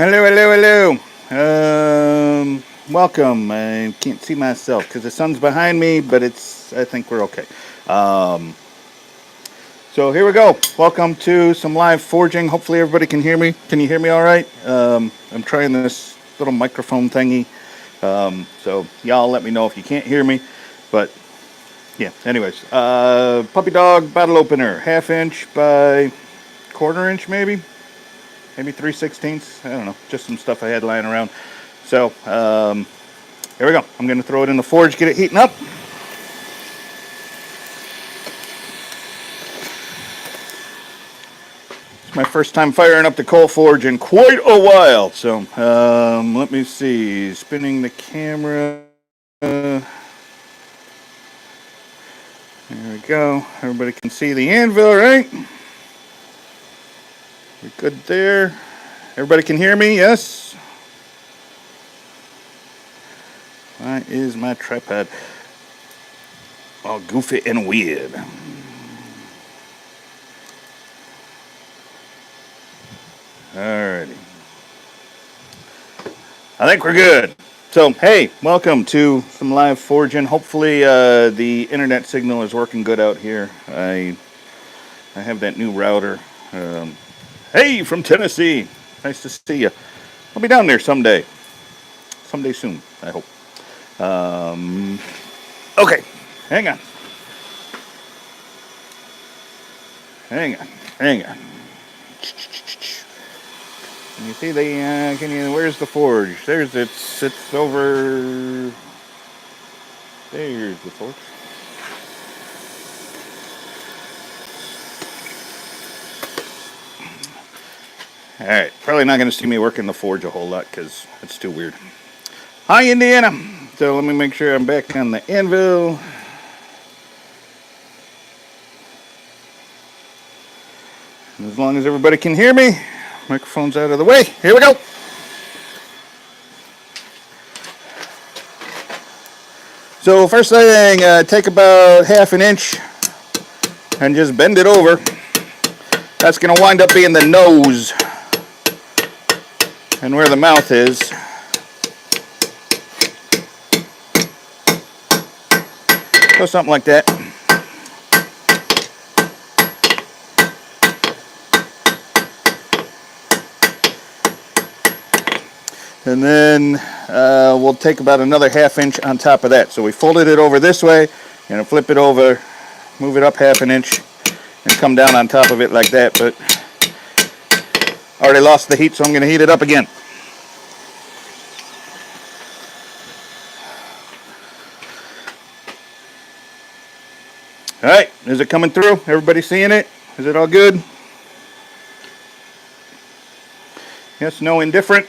Hello, hello, hello. Welcome. I can't see myself because the sun's behind me, but I think we're okay. Um, so here we go. Welcome to some live forging. Hopefully everybody can hear me. Can you hear me all right? I'm trying this little microphone thingy. So y'all let me know if you can't hear me. But yeah, anyways. Puppy dog bottle opener. Half inch by quarter inch maybe. Maybe 3/16. I don't know. Just some stuff I had lying around. So here we go. I'm going to throw it in the forge, get it heating up. It's my first time firing up the coal forge in quite a while. So let me see. Spinning the camera. There we go. Everybody can see the anvil, right? We're good there. Everybody can hear me? Yes? Why is my tripod all goofy and weird? Alrighty. I think we're good. So, hey, welcome to some live forging. Hopefully, the internet signal is working good out here. I have that new router. Hey, from Tennessee. Nice to see you. I'll be down there someday. Someday soon, I hope. Okay, hang on. Hang on. Can you see where's the forge? It's over. There's the forge. Alright, probably not going to see me working the forge a whole lot because it's too weird. Hi, Indiana. So let me make sure I'm back on the anvil. And as long as everybody can hear me, microphone's out of the way. Here we go. So first thing, take about half an inch and just bend it over. That's going to wind up being the nose and where the mouth is. So something like that. And then we'll take about another half inch on top of that. So we folded it over this way, and flip it over, move it up half an inch, and come down on top of it like that. But I already lost the heat, so I'm going to heat it up again. All right, is it coming through? Everybody seeing it? Is it all good? Yes, no, indifferent?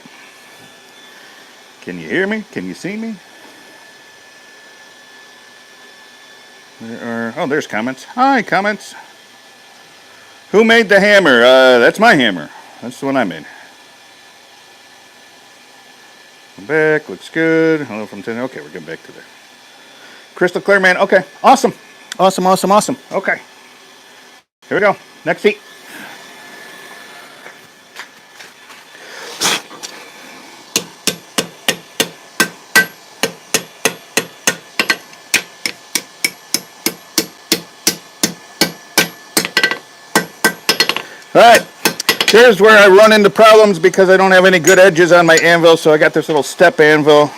Can you hear me? Can you see me? There's comments. Hi, comments. Who made the hammer? That's my hammer. That's the one I made. I'm back. Looks good. Hello from 10. Okay, we're getting back to there. Crystal clear, man. Okay, awesome. Awesome. Okay. Here we go. Next heat. Alright, here's where I run into problems because I don't have any good edges on my anvil, so I got this little step anvil.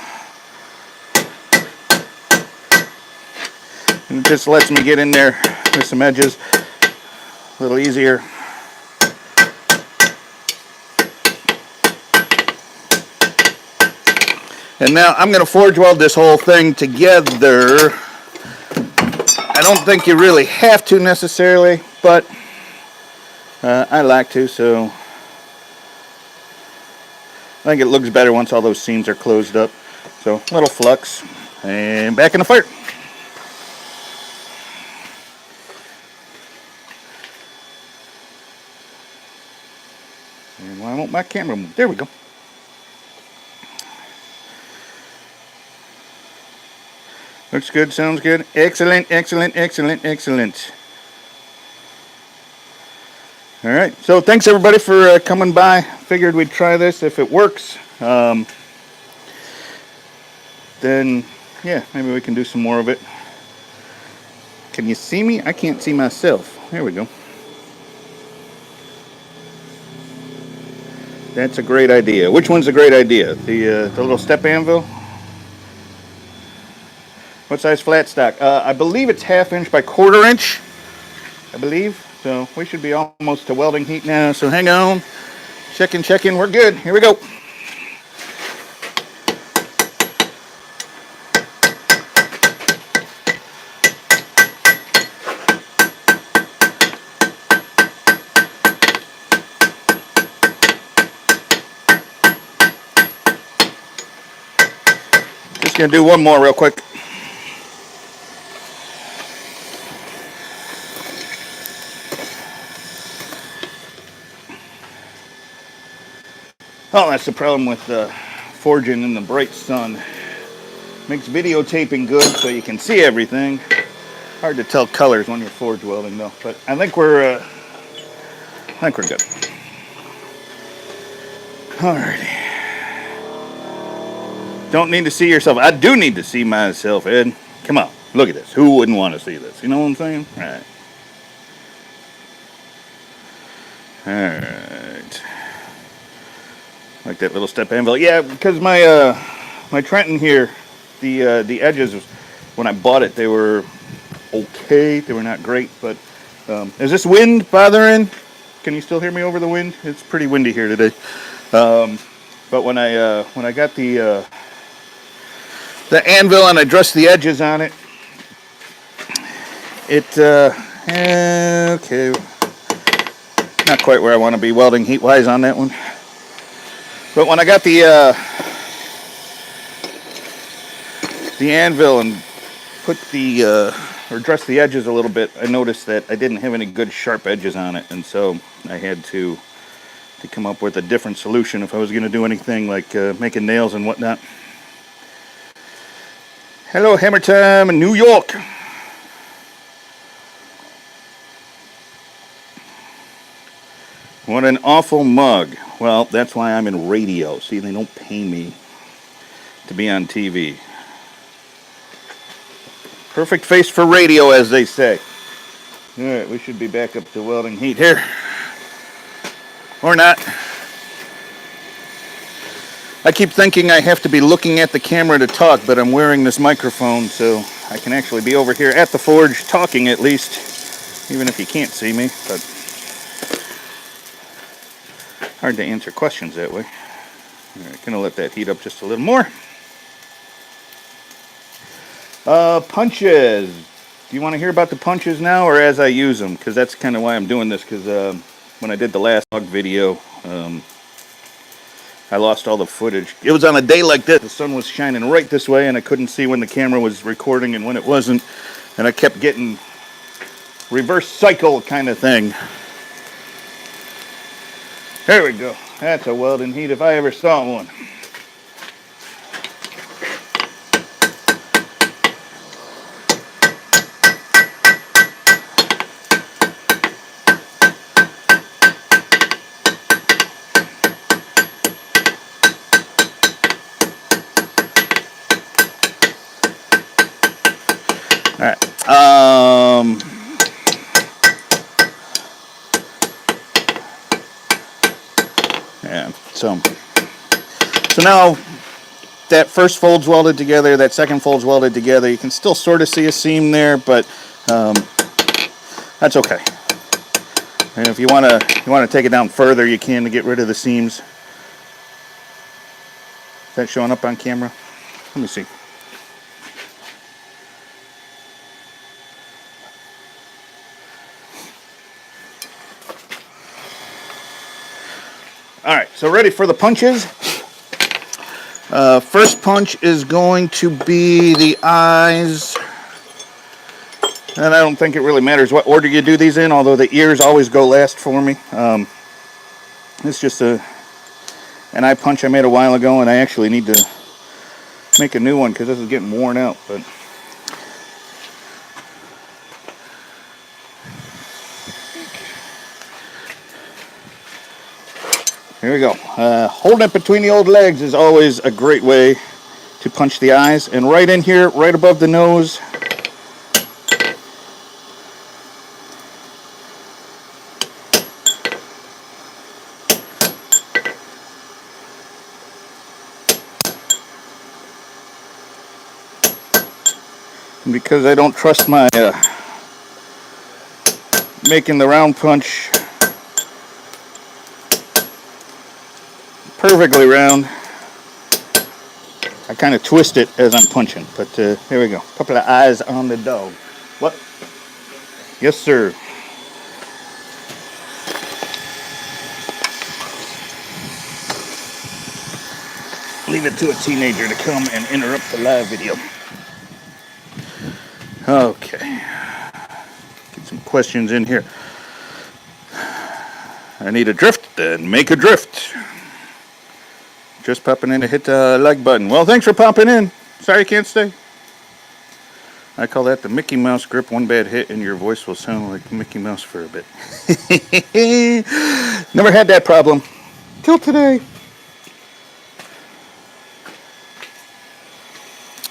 And it just lets me get in there with some edges a little easier. And now I'm going to forge weld this whole thing together. I don't think you really have to necessarily, but I like to, so I think it looks better once all those seams are closed up. So a little flux, and back in the fire. And why won't my camera move? There we go. Looks good, sounds good. Excellent. All right. So thanks everybody for coming by. Figured we'd try this. If it works, then yeah, maybe we can do some more of it. Can you see me? I can't see myself. There we go. That's a great idea. Which one's a great idea? The little step anvil? What size flat stock? I believe it's 1/2 inch by 1/4 inch. I believe. So we should be almost to welding heat now. So hang on. Check in. We're good. Here we go. Just gonna do one more real quick. Oh, that's the problem with forging in the bright sun. Makes videotaping good so you can see everything. Hard to tell colors when you're forge welding though, but I think we're good. Alrighty. Don't need to see yourself. I do need to see myself, Ed. Come on, look at this. Who wouldn't want to see this? You know what I'm saying? All right. All right. Like that little step anvil. Yeah, because my Trenton here, the edges, when I bought it, they were okay. They were not great, but is this wind bothering? Can you still hear me over the wind? It's pretty windy here today. But when I got the anvil and I dressed the edges on it, okay, not quite where I want to be welding heat wise on that one. But when I got the anvil and put or dressed the edges a little bit, I noticed that I didn't have any good sharp edges on it, and so I had to come up with a different solution if I was going to do anything like making nails and whatnot. Hello, Hammer Time in New York. What an awful mug. Well, that's why I'm in radio. See, they don't pay me to be on TV. Perfect face for radio, as they say. All right, we should be back up to welding heat here. Or not. I keep thinking I have to be looking at the camera to talk, but I'm wearing this microphone, so I can actually be over here at the forge talking at least, even if you can't see me, but hard to answer questions that way. All right, gonna let that heat up just a little more. Punches. Do you want to hear about the punches now or as I use them? Because that's kind of why I'm doing this, because when I did the last log video, I lost all the footage. It was on a day like this. The sun was shining right this way, and I couldn't see when the camera was recording and when it wasn't. And I kept getting reverse cycle kind of thing. There we go. That's a welding heat if I ever saw one. All right. Yeah. So now that first fold's welded together, that second fold's welded together. You can still sort of see a seam there, but that's okay. And if you want to take it down further, you can to get rid of the seams. Is that showing up on camera? Let me see. All right, so ready for the punches. First punch is going to be the eyes. And I don't think it really matters what order you do these in, although the ears always go last for me. It's just an eye punch I made a while ago, and I actually need to make a new one because this is getting worn out. But Here we go. Holding it between the old legs is always a great way to punch the eyes. And right in here, right above the nose, and because I don't trust my making the round punch perfectly round, I kind of twist it as I'm punching. But here we go. A couple of eyes on the dog. What? Yes, sir. Leave it to a teenager to come and interrupt the live video. Okay. Get some questions in here. I need a drift, then make a drift. Just popping in to hit the like button. Well, thanks for popping in. Sorry you can't stay. I call that the Mickey Mouse grip. One bad hit and your voice will sound like Mickey Mouse for a bit. Never had that problem. Till today.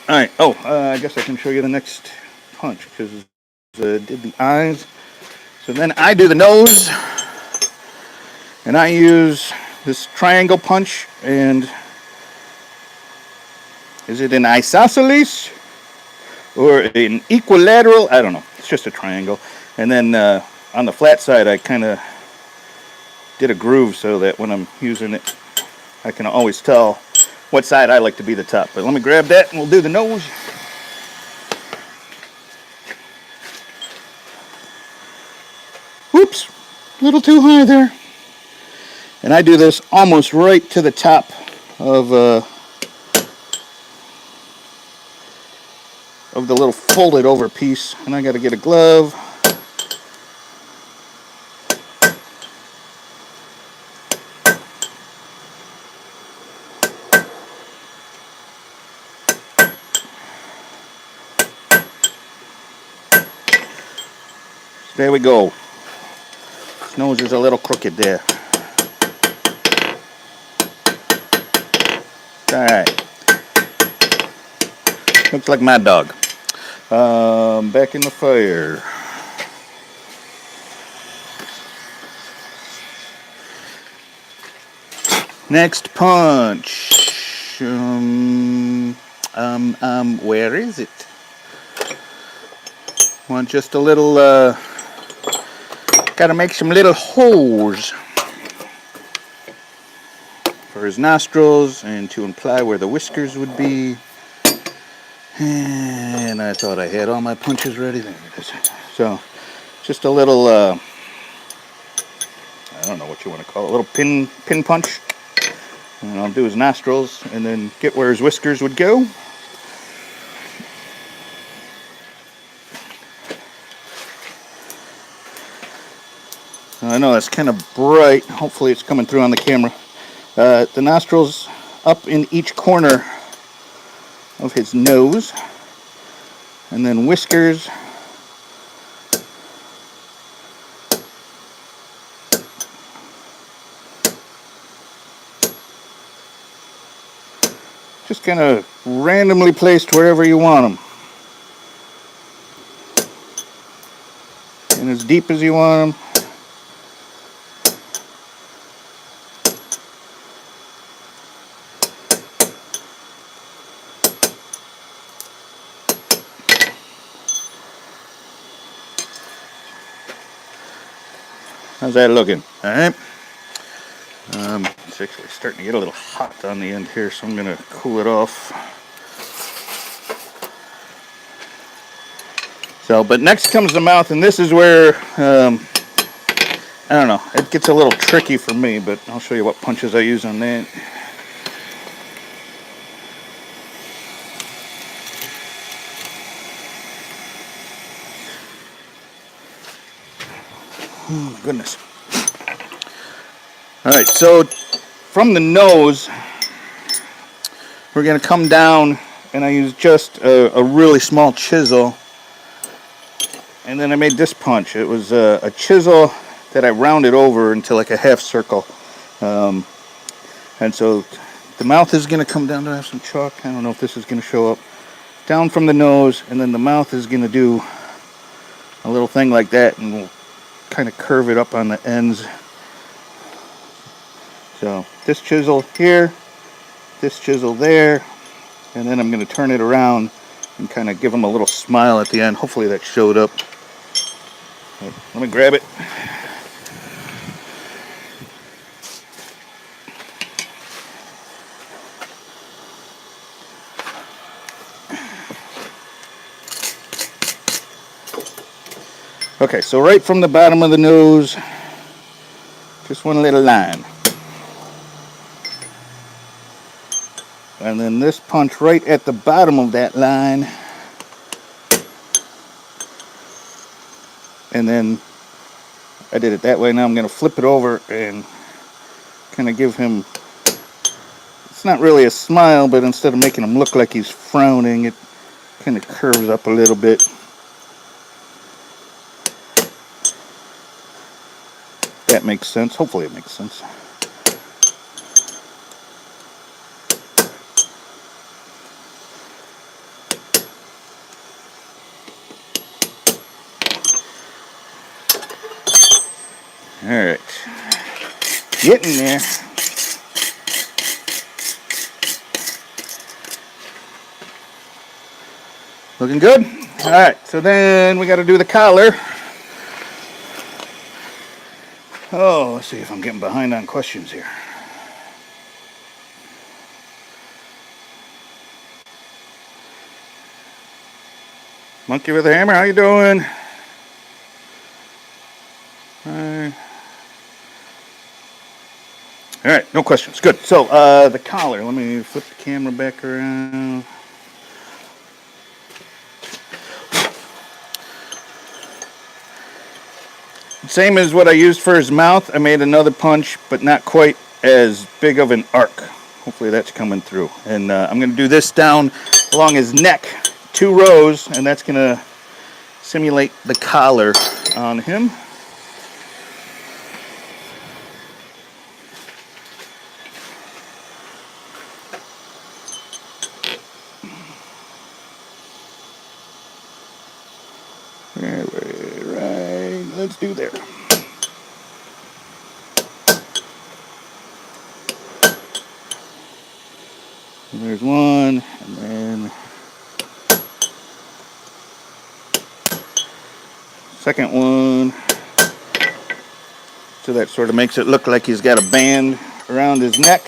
Alright, I guess I can show you the next punch because did the eyes. So then I do the nose. And I use this triangle punch, and is it an isosceles or an equilateral? I don't know. It's just a triangle. And then on the flat side, I kind of did a groove so that when I'm using it, I can always tell what side I like to be the top. But let me grab that and we'll do the nose. Whoops, a little too high there. And I do this almost right to the top of the little folded over piece. And I got to get a glove. There we go. His nose is a little crooked there. Alright. Looks like my dog. Back in the fire. Next punch. Where is it? Want just a little, gotta make some little holes for his nostrils and to imply where the whiskers would be. And I thought I had all my punches ready. There it is. So, just a little, I don't know what you want to call it, a little pin punch. And I'll do his nostrils and then get where his whiskers would go. I know that's kind of bright. Hopefully it's coming through on the camera. The nostrils up in each corner of his nose, and then whiskers just kind of randomly placed wherever you want them, and as deep as you want them. How's that looking? Alright. It's actually starting to get a little hot on the end here, so I'm going to cool it off. So, but next comes the mouth, and this is where, I don't know, it gets a little tricky for me, but I'll show you what punches I use on that. Oh my goodness. Alright, so from the nose, we're going to come down, and I use just a really small chisel. And then I made this punch. It was a chisel that I rounded over into like a half circle. And so the mouth is going to come down. Do I have some chalk? I don't know if this is going to show up. Down from the nose, and then the mouth is going to do a little thing like that, and we'll kind of curve it up on the ends. So this chisel here, this chisel there, and then I'm going to turn it around and kind of give them a little smile at the end. Hopefully that showed up. Let me grab it. Okay, so right from the bottom of the nose, just one little line. And then this punch right at the bottom of that line. And then I did it that way. Now I'm going to flip it over and kind of give him, it's not really a smile, but instead of making him look like he's frowning, it kind of curves up a little bit. That makes sense. Hopefully it makes sense. Alright, getting there. Looking good? Alright, so then we got to do the collar. Oh, let's see if I'm getting behind on questions here. Monkey with a hammer, how you doing? Alright, no questions. Good. So, the collar. Let me flip the camera back around. Same as what I used for his mouth. I made another punch, but not quite as big of an arc. Hopefully that's coming through. And I'm going to do this down along his neck. 2 rows, and that's going to simulate the collar on him. Right, let's do there. And there's one, and then second one. So that sort of makes it look like he's got a band around his neck.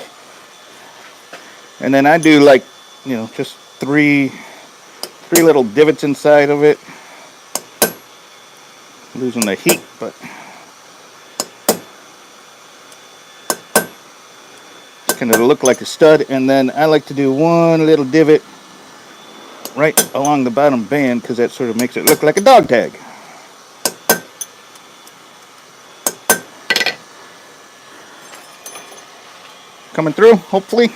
And then I do like, you know, just three little divots inside of it. Losing the heat, but it's kind of look like a stud. And then I like to do one little divot right along the bottom band because that sort of makes it look like a dog tag. Coming through, hopefully.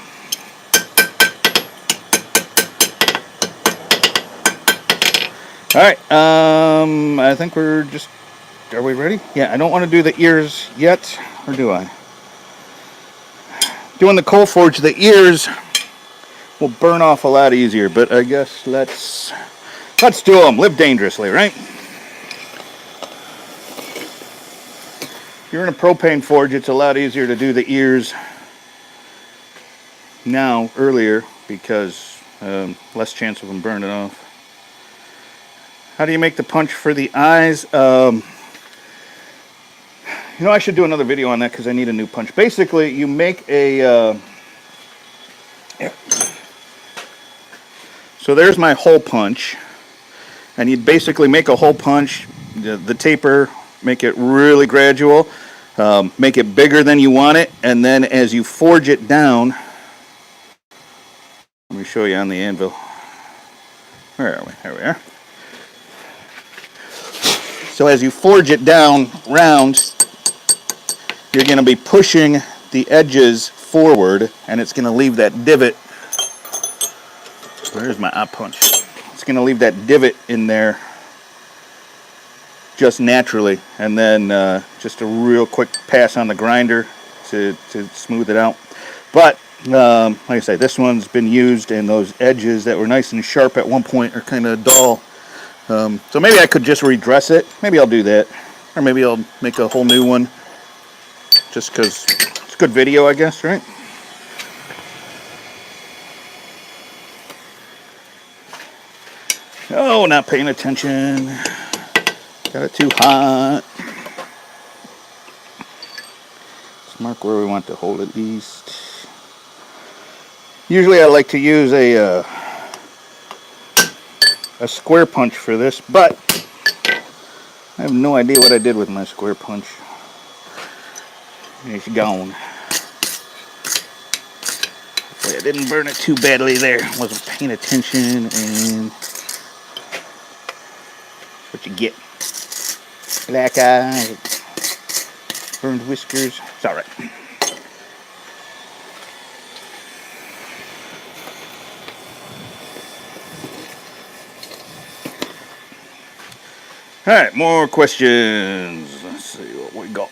Alright, I think we're just, are we ready? Yeah, I don't want to do the ears yet, or do I? Doing the coal forge, the ears will burn off a lot easier, but I guess let's do them. Live dangerously, right? If you're in a propane forge, it's a lot easier to do the ears earlier, because less chance of them burning off. How do you make the punch for the eyes? You know, I should do another video on that because I need a new punch. Basically, you make a... So there's my hole punch. And you basically make a hole punch, the taper, make it really gradual, make it bigger than you want it, and then as you forge it down... Let me show you on the anvil. Where are we? There we are. So as you forge it down round, you're going to be pushing the edges forward, and it's going to leave that divot. Where's my eye punch? It's going to leave that divot in there just naturally, and then just a real quick pass on the grinder to smooth it out. But like I say, this one's been used, and those edges that were nice and sharp at one point are kind of dull. So maybe I could just redress it. Maybe I'll do that. Or maybe I'll make a whole new one. Just because it's good video, I guess, right? Oh, not paying attention. Got it too hot. Let's mark where we want to hold at least. Usually I like to use a square punch for this, but I have no idea what I did with my square punch. It's gone. I didn't burn it too badly there. Wasn't paying attention, and that's what you get. Black eye, burned whiskers. It's all right. All right, more questions. Let's see what we got.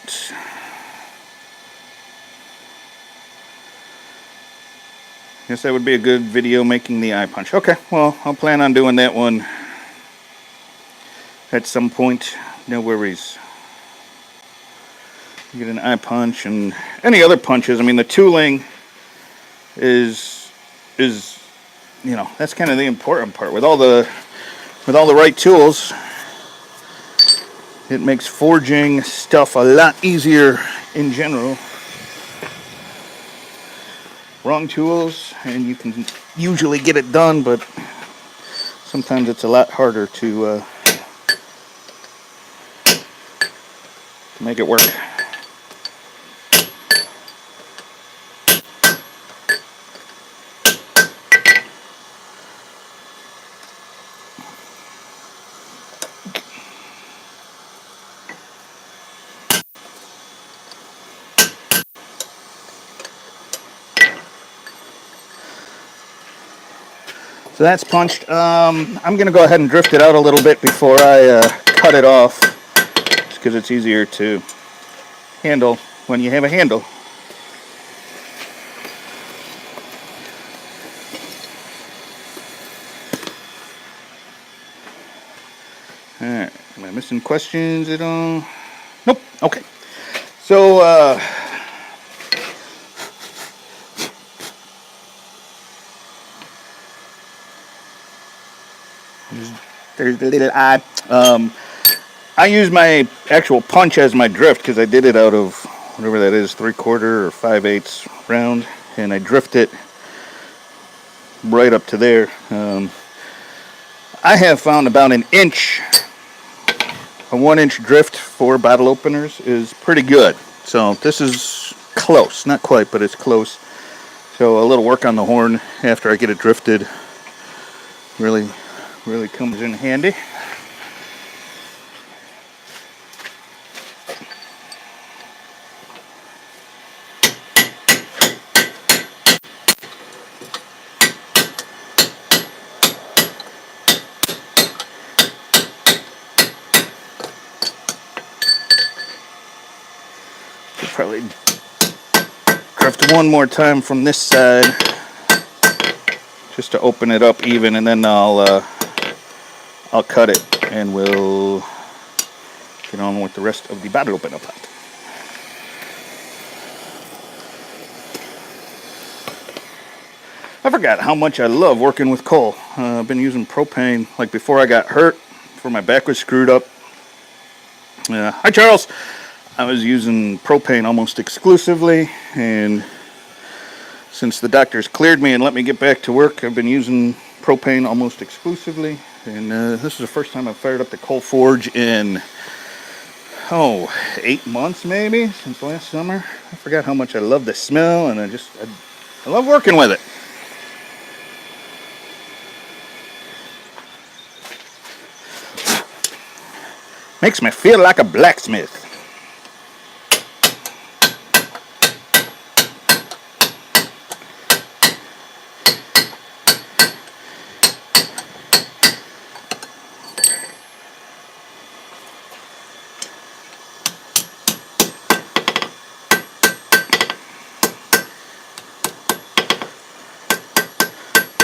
Guess that would be a good video making the eye punch. Okay, well, I'll plan on doing that one at some point. No worries. You get an eye punch and any other punches. I mean, the tooling is you know, that's kind of the important part. With all the right tools, it makes forging stuff a lot easier in general. Wrong tools and you can usually get it done, but sometimes it's a lot harder to make it work. So that's punched. I'm going to go ahead and drift it out a little bit before I cut it off, just because it's easier to handle when you have a handle. Alright, am I missing questions at all? Nope, okay. So, there's the little eye. I use my actual punch as my drift because I did it out of whatever that is, 3/4 or 5/8 round, and I drift it right up to there. I have found about a 1-inch drift for bottle openers is pretty good. So this is close, not quite, but it's close. So a little work on the horn after I get it drifted really comes in handy. Probably drift one more time from this side just to open it up even, and then I'll cut it and we'll get on with the rest of the bottle opener part. I forgot how much I love working with coal. I've been using propane like before I got hurt, before my back was screwed up. Hi Charles. I was using propane almost exclusively, and since the doctors cleared me and let me get back to work, I've been using propane almost exclusively. And this is the first time I've fired up the coal forge in 8 months maybe, since last summer. I forgot how much I love the smell, and I love working with it. Makes me feel like a blacksmith.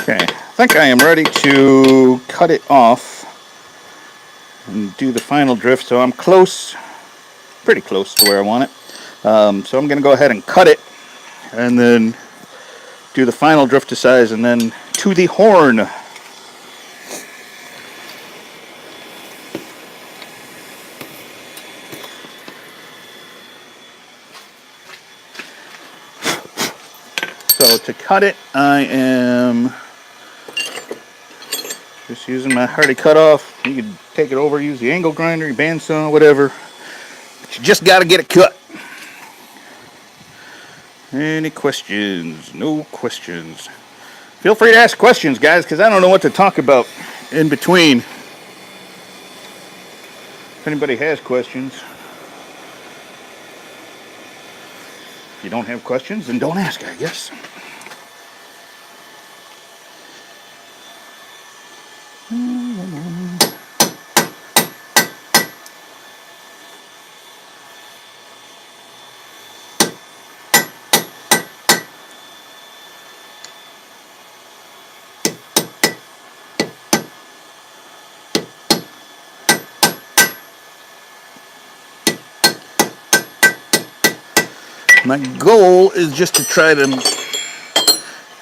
Okay, I think I am ready to cut it off and do the final drift. So I'm close, pretty close to where I want it. So I'm going to go ahead and cut it and then do the final drift to size and then to the horn. So to cut it, I am just using my Hardy cutoff. You can take it over, use the angle grinder, your bandsaw, whatever. But you just got to get it cut. Any questions? No questions. Feel free to ask questions, guys, because I don't know what to talk about in between. If anybody has questions. If you don't have questions, then don't ask, I guess. My goal is just to try to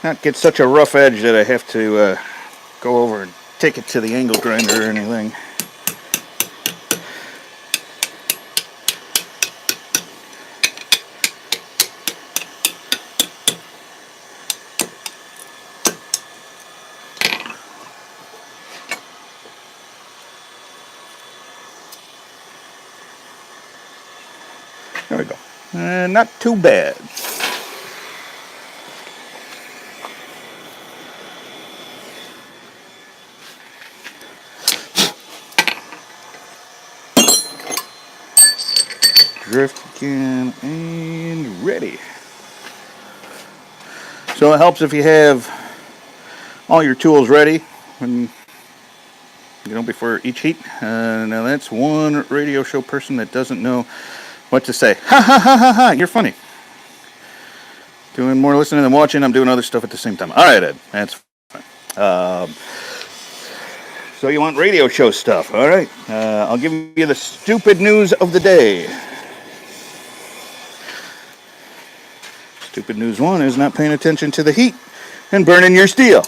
not get such a rough edge that I have to go over and take it to the angle grinder or anything. There we go. Not too bad. Drift again and ready. So it helps if you have all your tools ready when before each heat. Now that's one radio show person that doesn't know what to say. Ha ha ha ha ha! You're funny. Doing more listening than watching. I'm doing other stuff at the same time. All right, Ed. That's fine. So you want radio show stuff? All right. I'll give you the stupid news of the day. Stupid news one is not paying attention to the heat and burning your steel.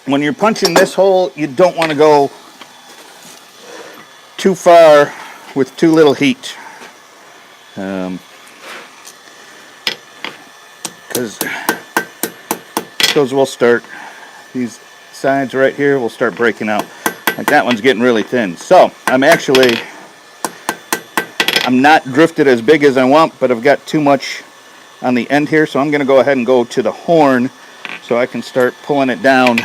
When you're punching this hole, you don't want to go too far with too little heat. Because those will start, these sides right here will start breaking out. Like that one's getting really thin. So I'm not drifted as big as I want, but I've got too much on the end here. So I'm going to go ahead and go to the horn so I can start pulling it down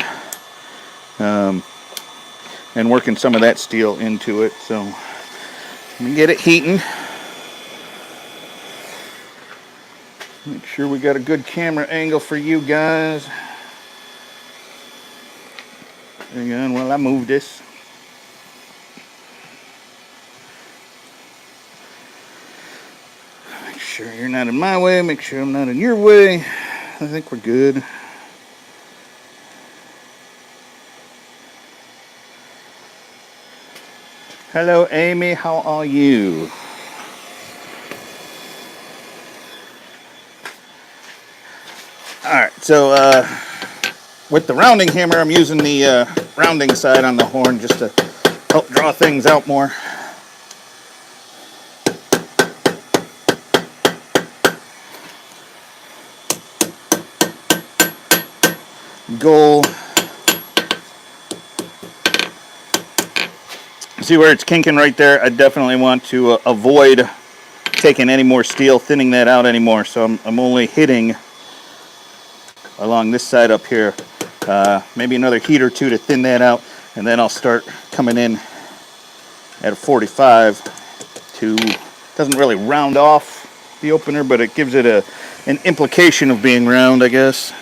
and working some of that steel into it. So let me get it heating. Make sure we got a good camera angle for you guys. Hang on while I move this. Make sure you're not in my way. Make sure I'm not in your way. I think we're good. Hello, Amy. How are you? Alright, so with the rounding hammer, I'm using the rounding side on the horn just to help draw things out more. Goal. See where it's kinking right there? I definitely want to avoid taking any more steel, thinning that out anymore. So I'm only hitting along this side up here, maybe another heat or two to thin that out, and then I'll start coming in at a 45 to, doesn't really round off the opener, but it gives it an implication of being round, I guess.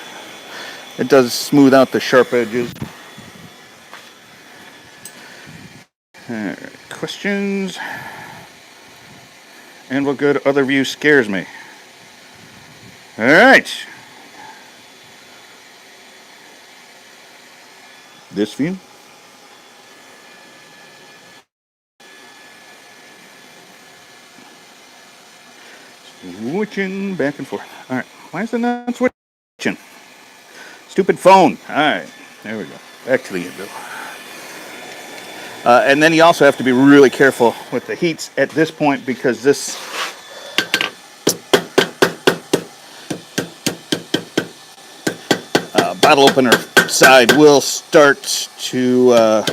It does smooth out the sharp edges. Alright, questions? And what good other view scares me? Alright. This view. Switching back and forth. Alright, why is it not switching? Stupid phone. Alright, there we go. Back to the window. And then you also have to be really careful with the heats at this point because this bottle opener side will start to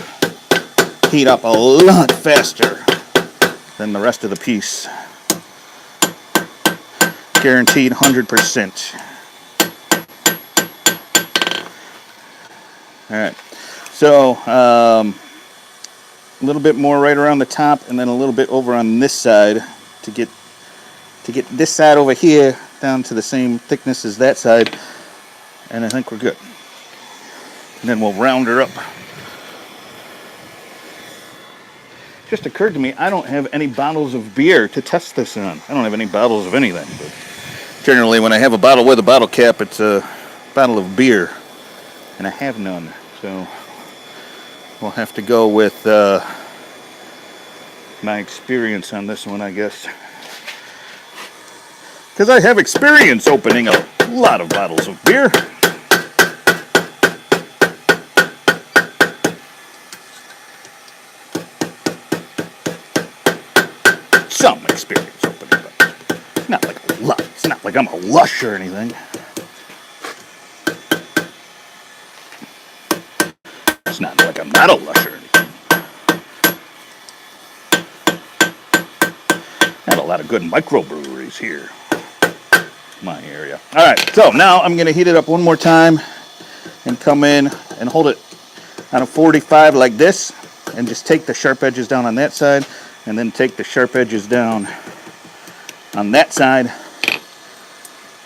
heat up a lot faster than the rest of the piece. Guaranteed 100%. Alright, so a little bit more right around the top and then a little bit over on this side to get this side over here down to the same thickness as that side, and I think we're good. And then we'll round her up. Just occurred to me, I don't have any bottles of beer to test this on. I don't have any bottles of anything, but generally when I have a bottle with a bottle cap, it's a bottle of beer, and I have none, so we'll have to go with my experience on this one, I guess. Because I have experience opening a lot of bottles of beer. Some experience opening bottles. Not like a lot. It's not like I'm a lush or anything. It's not like I'm not a lush or anything. Got a lot of good microbreweries here in my area. Alright, so now I'm going to heat it up one more time and come in and hold it on a 45 like this and just take the sharp edges down on that side and then take the sharp edges down on that side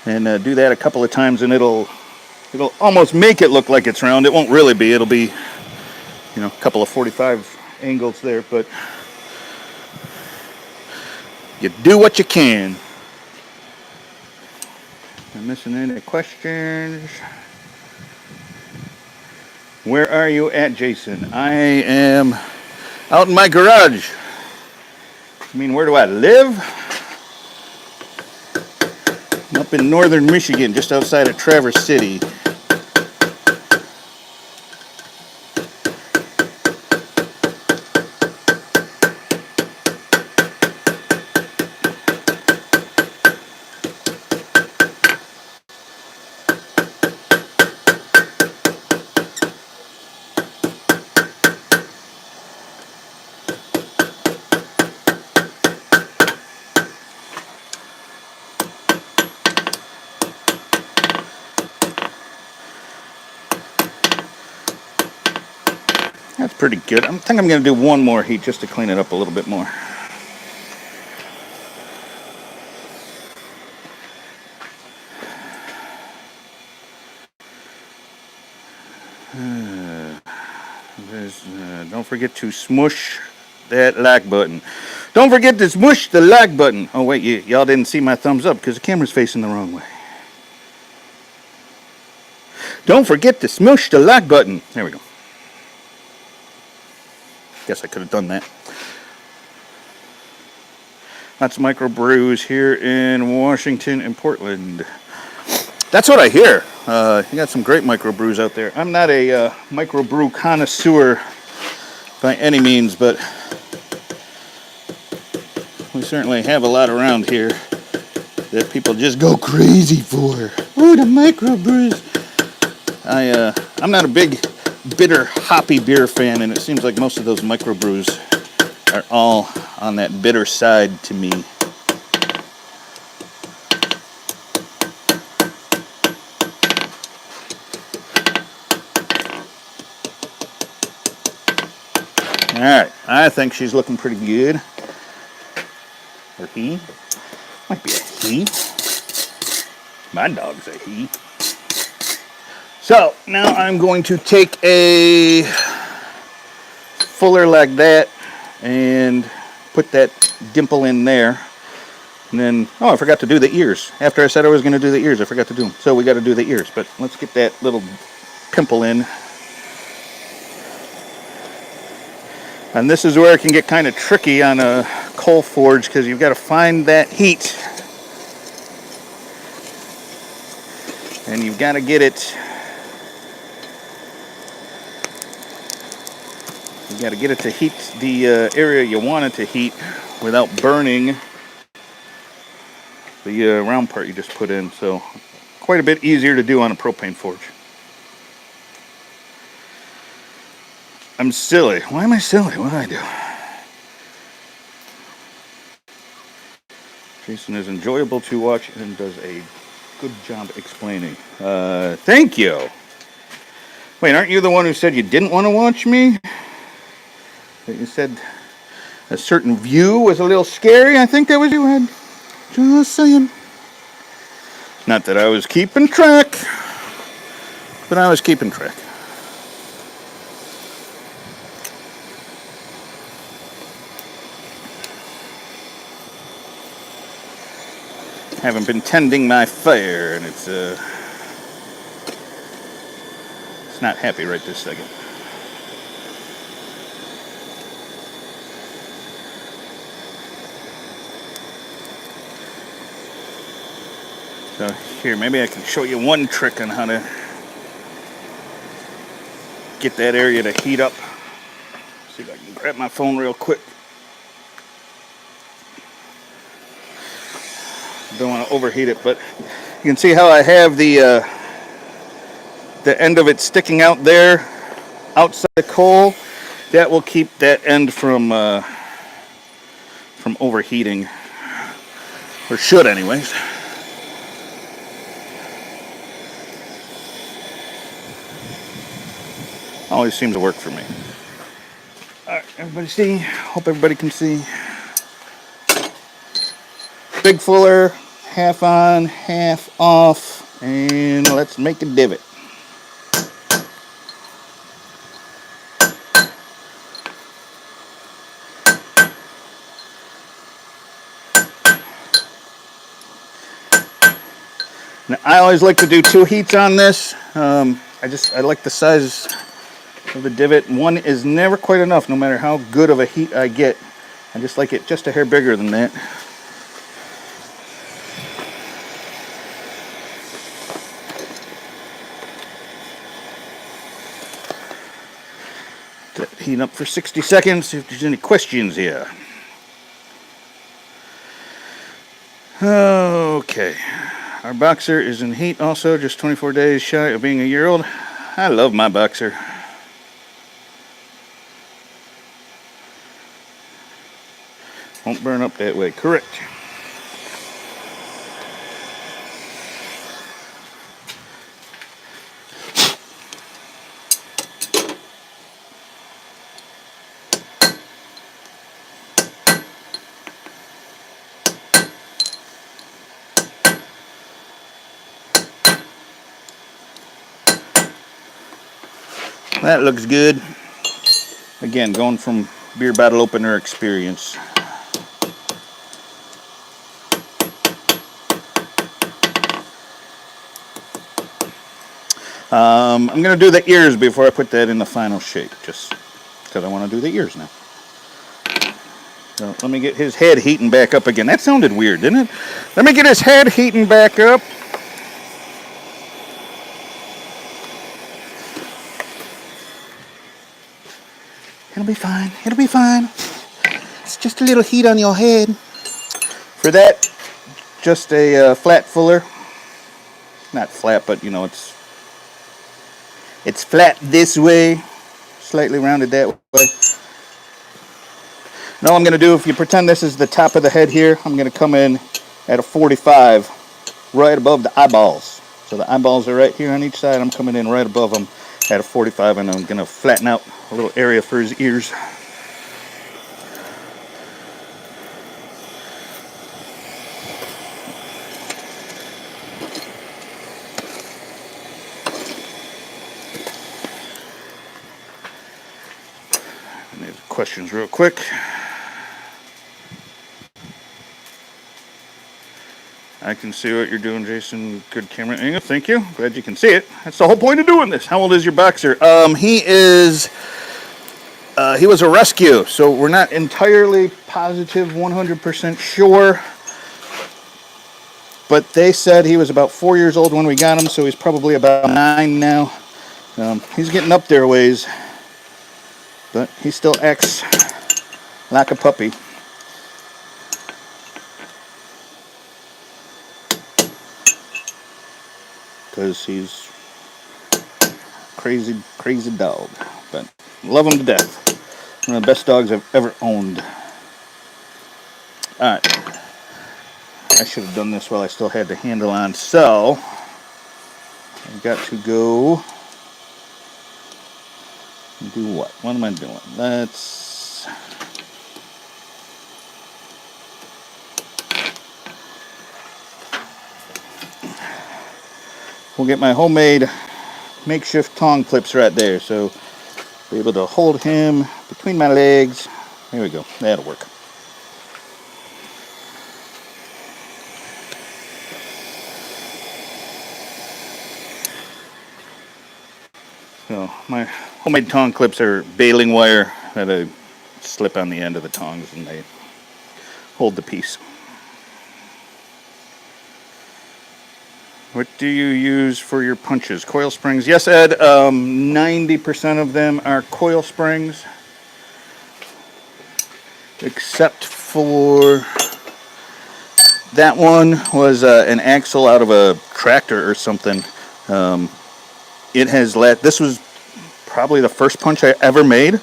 and do that a couple of times, and it'll almost make it look like it's round. It won't really be. It'll be, a couple of 45 angles there, but you do what you can. I'm missing any questions. Where are you at, Jason? I am out in my garage. I mean, where do I live? I'm up in northern Michigan, just outside of Traverse City. That's pretty good. I think I'm going to do one more heat just to clean it up a little bit more. Don't forget to smush that like button. Don't forget to smush the like button. Oh wait, y'all didn't see my thumbs up because the camera's facing the wrong way. Don't forget to smush the like button. There we go. Guess I could have done that. Lots of microbrews here in Washington and Portland. That's what I hear. You got some great microbrews out there. I'm not a microbrew connoisseur by any means, but we certainly have a lot around here that people just go crazy for. Oh, the microbrews. I'm not a big bitter hoppy beer fan, and it seems like most of those microbrews are all on that bitter side to me. Alright, I think she's looking pretty good. Or he. Might be a he. My dog's a he. So now I'm going to take a fuller like that and put that dimple in there. And then, oh, I forgot to do the ears. After I said I was going to do the ears, I forgot to do them. So we got to do the ears. But let's get that little pimple in. And this is where it can get kind of tricky on a coal forge, because you've got to find that heat. And you've got to get it. You got to get it to heat the area you want it to heat without burning the round part you just put in. So quite a bit easier to do on a propane forge. I'm silly. Why am I silly? What did I do? Jason is enjoyable to watch and does a good job explaining. Thank you. Wait, aren't you the one who said you didn't want to watch me? That you said a certain view was a little scary? I think that was you, Ed. Just saying. Not that I was keeping track, but I was keeping track. Haven't been tending my fire, and it's not happy right this second. So here, maybe I can show you one trick on how to get that area to heat up. See if I can grab my phone real quick. Don't want to overheat it, but you can see how I have the end of it sticking out there outside the coal. That will keep that end from overheating, or should anyways. Always seems to work for me. Alright, everybody see? Hope everybody can see. Big fuller, half on, half off, and let's make a divot. Now, I always like to do 2 heats on this. I like the size of the divot. One is never quite enough, no matter how good of a heat I get. I just like it just a hair bigger than that. Let it heat up for 60 seconds, see if there's any questions here. Okay. Our boxer is in heat also, just 24 days shy of being a year old. I love my boxer. Won't burn up that way, correct. That looks good. Again, going from beer bottle opener experience. I'm going to do the ears before I put that in the final shape, just because I want to do the ears now. So let me get his head heating back up again. That sounded weird, didn't it? Let me get his head heating back up. It'll be fine. It'll be fine. It's just a little heat on your head. For that, just a flat fuller. Not flat, but you know, it's flat this way, slightly rounded that way. Now all I'm going to do, if you pretend this is the top of the head here, I'm going to come in at a 45, right above the eyeballs. So the eyeballs are right here on each side. I'm coming in right above them at a 45, and I'm going to flatten out a little area for his ears. questions real quick. I can see what you're doing, Jason. Good camera angle. Thank you. Glad you can see it. That's the whole point of doing this. How old is your boxer? He was a rescue, so we're not entirely positive, 100% sure. But they said he was about 4 years old when we got him, so he's probably about 9 now. He's getting up there ways, but he still acts like a puppy. Because he's crazy dog, but love him to death. One of the best dogs I've ever owned. All right, I should have done this while I still had the handle on. So I've got to go and do what? What am I doing? We'll get my homemade makeshift tongue clips right there, so be able to hold him between my legs. There we go. That'll work. So my homemade tongue clips are baling wire that I slip on the end of the tongs, and they hold the piece. What do you use for your punches? Coil springs? Yes, Ed. 90% of them are coil springs, except for that one was an axle out of a tractor or something. It has this was probably the first punch I ever made,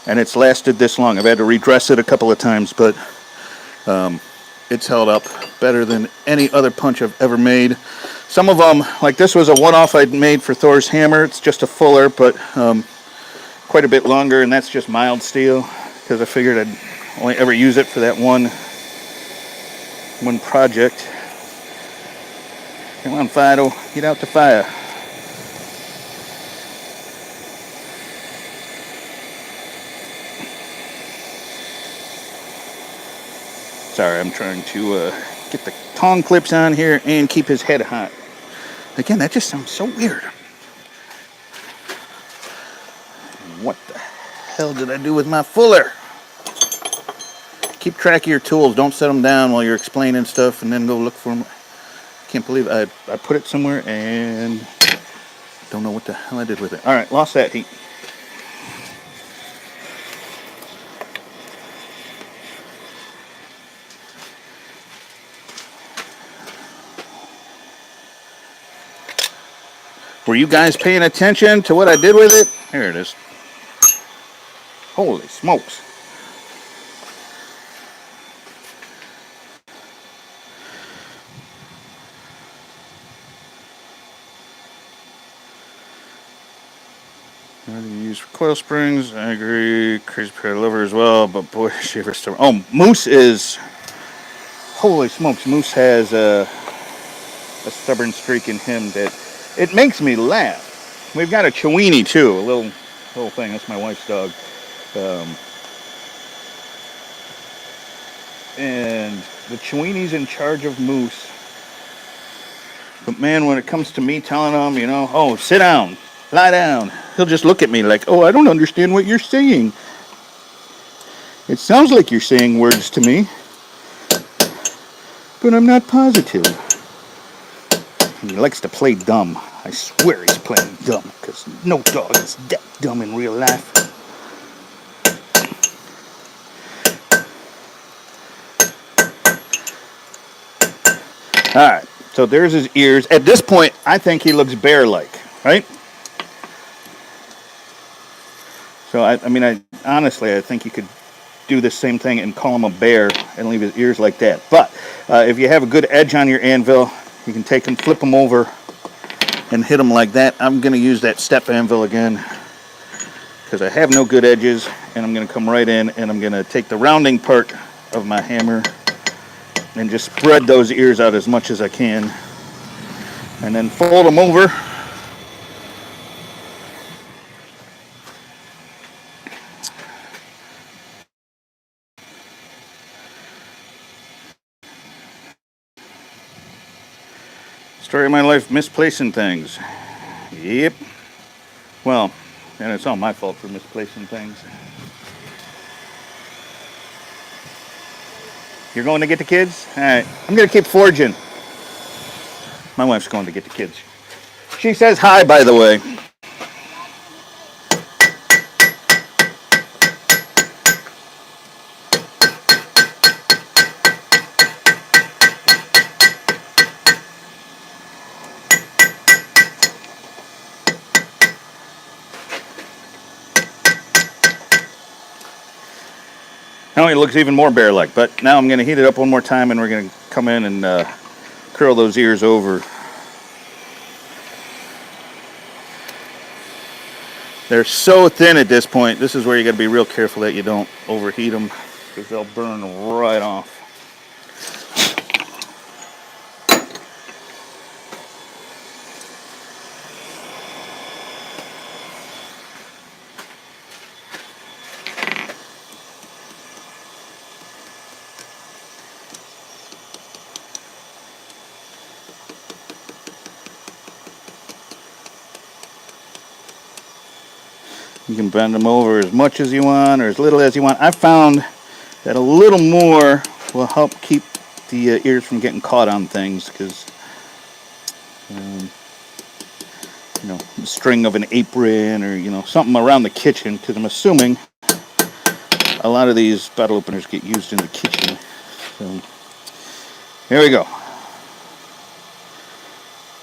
and it's lasted this long. I've had to redress it a couple of times, but it's held up better than any other punch I've ever made. Some of them, like this was a one-off I'd made for Thor's hammer. It's just a fuller, but quite a bit longer, and that's just mild steel, because I figured I'd only ever use it for that one project. Come on, Fido, get out the fire. Sorry, I'm trying to get the tongue clips on here and keep his head hot. Again, that just sounds so weird. What the hell did I do with my fuller? Keep track of your tools. Don't set them down while you're explaining stuff and then go look for them. Can't believe I put it somewhere and don't know what the hell I did with it. All right, lost that heat. Were you guys paying attention to what I did with it? Here it is. Holy smokes. What do you use for coil springs? I agree. Crazy pair of liver as well, but boy, shaver stubborn. Oh, Moose is... Holy smokes, Moose has a stubborn streak in him that... It makes me laugh. We've got a Chiweenie too, a little thing. That's my wife's dog. And the Chiweenie's in charge of Moose. But man, when it comes to me telling him, oh, sit down, lie down, he'll just look at me like, oh, I don't understand what you're saying. It sounds like you're saying words to me, but I'm not positive. He likes to play dumb. I swear he's playing dumb, because no dog is that dumb in real life. Alright, so there's his ears. At this point, I think he looks bear-like, right? So, I honestly, I think you could do the same thing and call him a bear and leave his ears like that. But if you have a good edge on your anvil, you can take him, flip him over, and hit him like that. I'm going to use that step anvil again because I have no good edges, and I'm going to come right in, and I'm going to take the rounding part of my hammer and just spread those ears out as much as I can, and then fold them over. Story of my life, misplacing things. Yep. Well, and it's all my fault for misplacing things. You're going to get the kids? Alright, I'm going to keep forging. My wife's going to get the kids. She says hi, by the way. Now it looks even more bear-like, but now I'm going to heat it up one more time and we're going to come in and curl those ears over. They're so thin at this point. This is where you got to be real careful that you don't overheat them because they'll burn right off. You can bend them over as much as you want or as little as you want. I found that a little more will help keep the ears from getting caught on things because, you know, the string of an apron or, you know, something around the kitchen, because I'm assuming a lot of these bottle openers get used in the kitchen. So, here we go.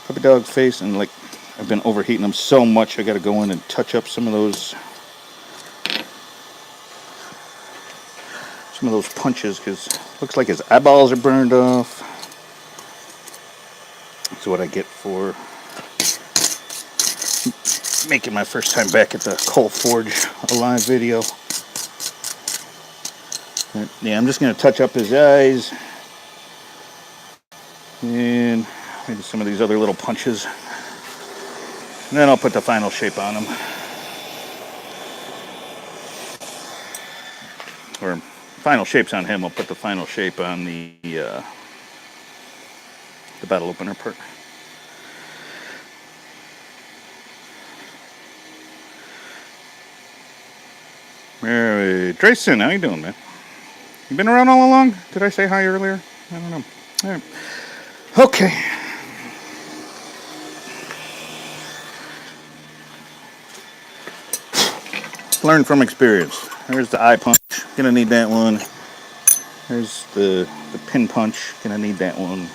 Puppy dog face, and like I've been overheating them so much, I got to go in and touch up some of those punches because it looks like his eyeballs are burned off. That's what I get for making my first time back at the Coal Forge Alive video. But yeah, I'm just going to touch up his eyes and maybe some of these other little punches. And then I'll put the final shape on him. Or final shape's on him. I'll put the final shape on the bottle opener part. Alright, Drayson, how you doing, man? You been around all along? Did I say hi earlier? I don't know. Alright. Okay. Learn from experience. There's the eye punch. Gonna need that one. There's the pin punch. Gonna need that one.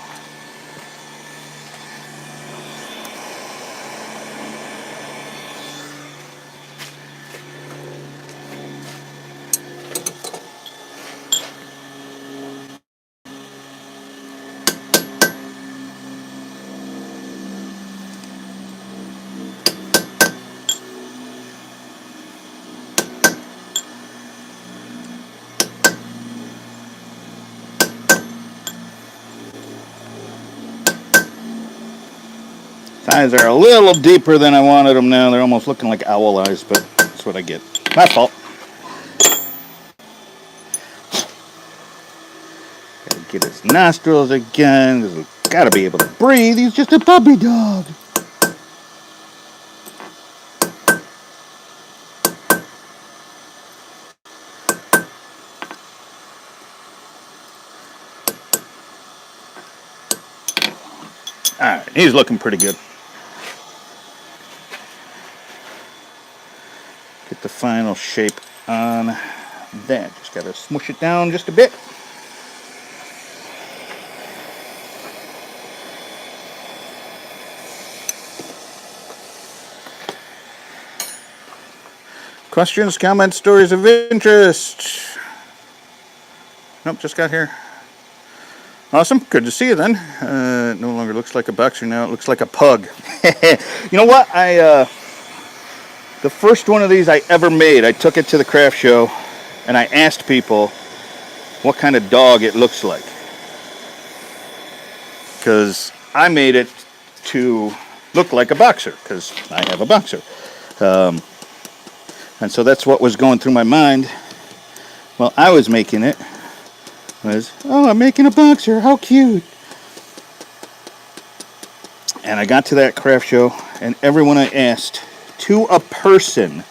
Eyes are a little deeper than I wanted them now. They're almost looking like owl eyes, but that's what I get. My fault. Gotta get his nostrils again. He's gotta be able to breathe. He's just a puppy dog. Alright, he's looking pretty good. Get the final shape on that. Just gotta smush it down just a bit. Questions, comments, stories of interest? Nope, just got here. Awesome, good to see you then. It no longer looks like a boxer now, it looks like a pug. You know what, the first one of these I ever made, I took it to the craft show and I asked people what kind of dog it looks like. Because I made it to look like a boxer, because I have a boxer. And so that's what was going through my mind while I was making it. Was, oh, I'm making a boxer, how cute. And I got to that craft show, and everyone I asked, to a person,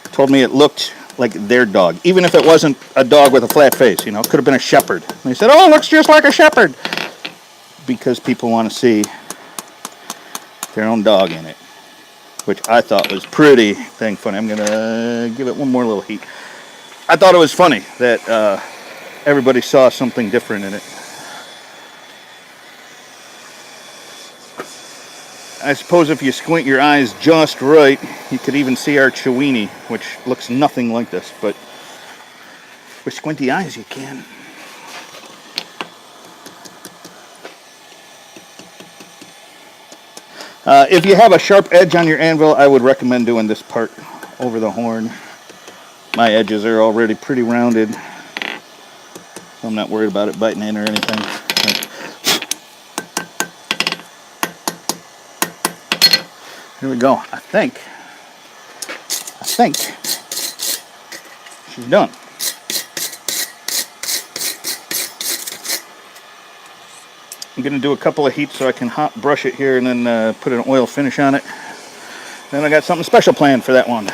told me it looked like their dog. Even if it wasn't a dog with a flat face, you know, it could have been a shepherd. And they said, oh, it looks just like a shepherd. Because people want to see their own dog in it, which I thought was pretty dang funny. I'm going to give it one more little heat. I thought it was funny that everybody saw something different in it. I suppose if you squint your eyes just right, you could even see our Chiweenie, which looks nothing like this, but with squinty eyes you can. If you have a sharp edge on your anvil, I would recommend doing this part over the horn. My edges are already pretty rounded, so I'm not worried about it biting in or anything. Here we go. I think she's done. I'm going to do a couple of heats so I can hot brush it here and then put an oil finish on it. Then I got something special planned for that one.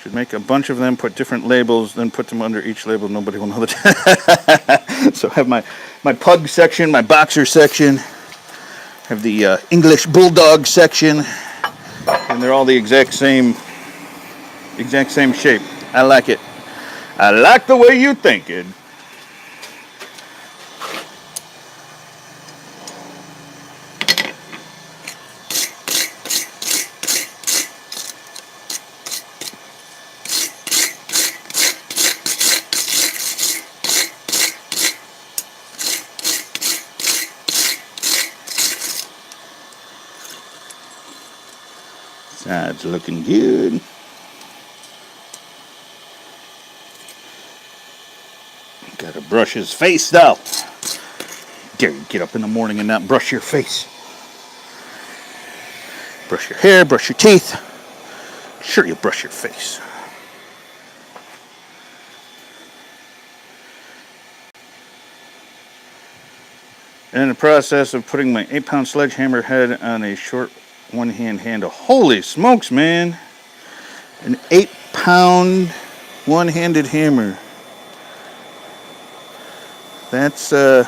Should make a bunch of them, put different labels, then put them under each label. Nobody will know that. So I have my pug section, my boxer section, I have the English bulldog section, and they're all the exact same shape. I like it. I like the way you think it. Side's looking good. Gotta brush his face though. Dare you get up in the morning and not brush your face? Brush your hair, brush your teeth. Sure, you brush your face. In the process of putting my 8-pound sledgehammer head on a short one-hand handle. Holy smokes, man! An 8-pound one-handed hammer. That's gonna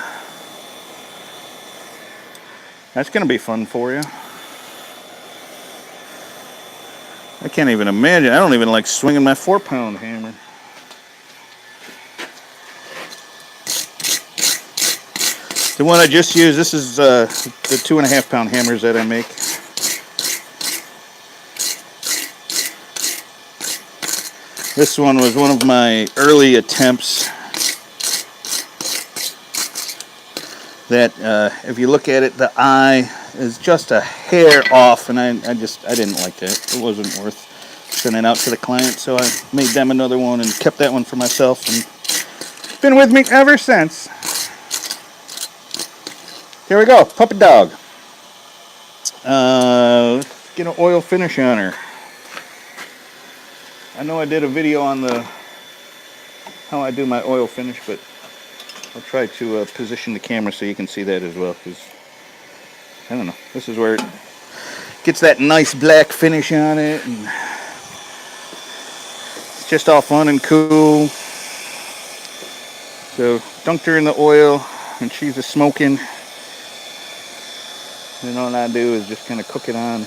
be fun for you. I can't even imagine. I don't even like swinging my 4-pound hammer. The one I just used, this is the 2.5-pound hammers that I make. This one was one of my early attempts that if you look at it, the eye is just a hair off, and I didn't like that. It wasn't worth sending out to the client, so I made them another one and kept that one for myself, and it's been with me ever since. Here we go, puppy dog. Let's get an oil finish on her. I know I did a video on how I do my oil finish, but I'll try to position the camera so you can see that as well, because I don't know, this is where it gets that nice black finish on it, and it's just all fun and cool. So dunked her in the oil and she's a smoking, and all I do is just kind of cook it on.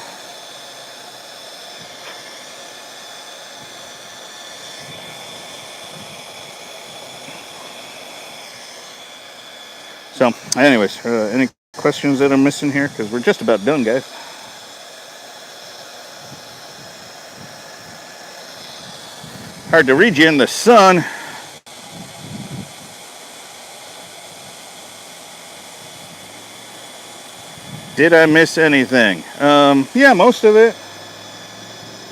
So, anyways, any questions that I'm missing here? Because we're just about done, guys. Hard to read you in the sun. Did I miss anything? Yeah, most of it.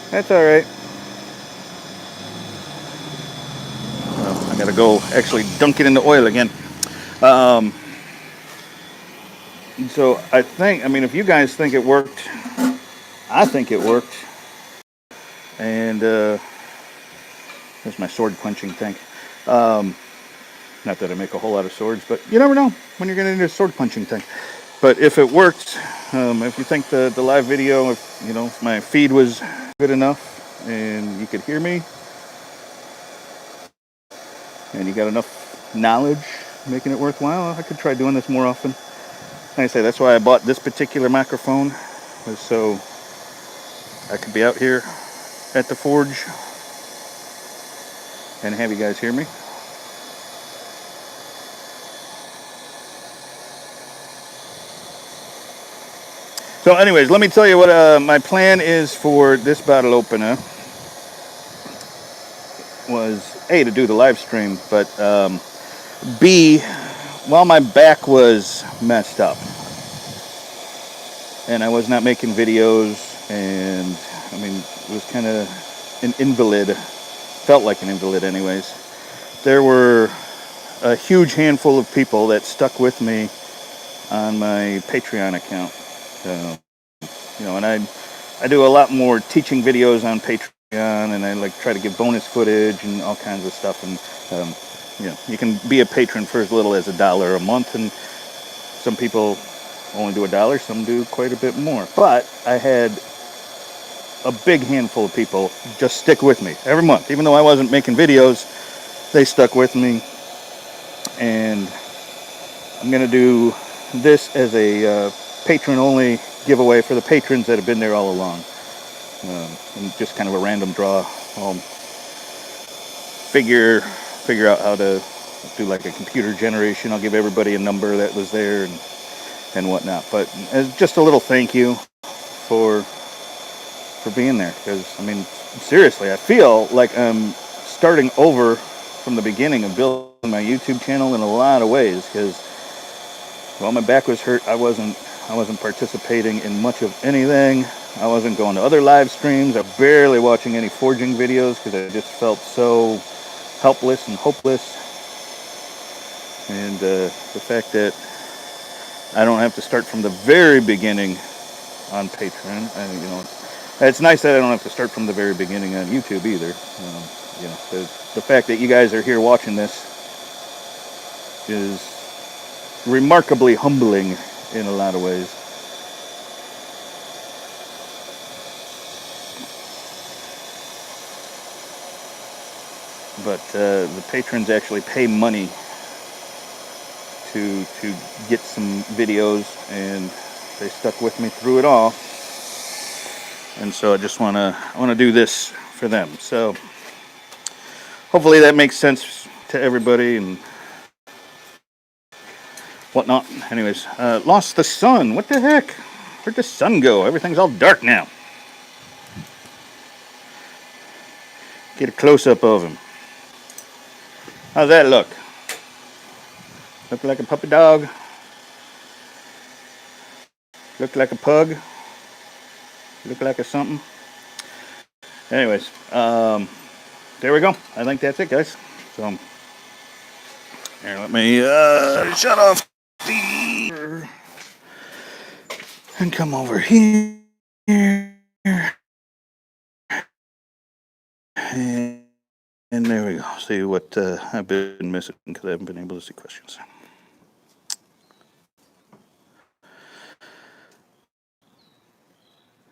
That's all right. Well, I gotta go actually dunk it in the oil again. So I mean, if you guys think it worked, I think it worked. And there's my sword quenching thing. Not that I make a whole lot of swords, but you never know when you're getting into a sword punching thing. But if it worked, if you think the live video, if my feed was good enough and you could hear me and you got enough knowledge making it worthwhile, I could try doing this more often. Like I say, that's why I bought this particular microphone, was so I could be out here at the forge and have you guys hear me. So anyways, let me tell you what my plan is for this bottle opener. Was A, to do the live stream, but B, while my back was messed up and I was not making videos, and I mean, it was kind of an invalid, felt like an invalid anyways, there were a huge handful of people that stuck with me on my Patreon account. And I do a lot more teaching videos on Patreon, and I like try to give bonus footage and all kinds of stuff. And you can be a patron for as little as $1 a month, and some people only do $1, some do quite a bit more. But I had a big handful of people just stick with me every month, even though I wasn't making videos. They stuck with me, and I'm gonna do this as a patron-only giveaway for the patrons that have been there all along. And just kind of a random draw. I'll figure out how to do like a computer generation. I'll give everybody a number that was there and whatnot. But as just a little thank you for being there, because I mean, seriously, I feel like I'm starting over from the beginning of building my YouTube channel in a lot of ways, because while my back was hurt, I wasn't participating in much of anything. I wasn't going to other live streams. I was barely watching any forging videos because I just felt so helpless and hopeless. And the fact that I don't have to start from the very beginning on Patreon, it's nice that I don't have to start from the very beginning on YouTube either. The fact that you guys are here watching this is remarkably humbling in a lot of ways. But the patrons actually pay money to get some videos, and they stuck with me through it all. And so I just want to do this for them. So hopefully that makes sense to everybody and whatnot. Anyways, lost the sun. What the heck? Where'd the sun go? Everything's all dark now. Get a close-up of him. How's that look? Look like a puppy dog? Look like a pug? Look like a something? Anyways, there we go. I think that's it, guys. So, here, let me shut off the... and come over here. And there we go. See what I've been missing because I haven't been able to see questions.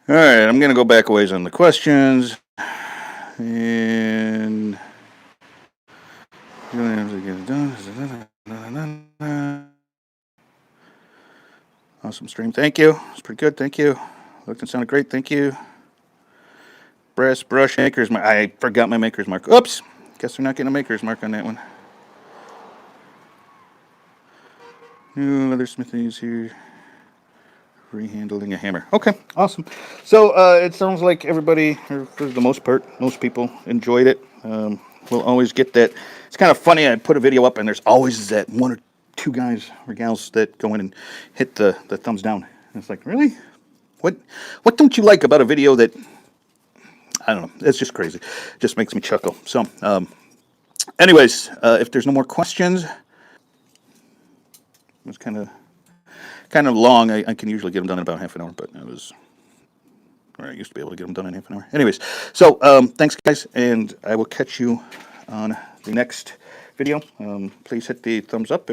All right, I'm going to go back a ways on the questions. And awesome stream. Thank you. It's pretty good. Thank you. Looked and sounded great. Thank you. Brass brush maker's mark. I forgot my maker's mark. Oops. Guess we're not getting a maker's mark on that one. New leather smithies here. Rehandling a hammer. Okay, awesome. So it sounds like everybody, or for the most part, most people enjoyed it. We'll always get that. It's kind of funny. I put a video up, and there's always that one or two guys or gals that go in and hit the thumbs down. And it's like, really? What don't you like about a video that? I don't know. It's just crazy. It just makes me chuckle. So, anyways, if there's no more questions, it was kind of long. I can usually get them done in about half an hour, but I used to be able to get them done in half an hour. Anyways, so thanks, guys, and I will catch you on the next video, please hit the thumbs up if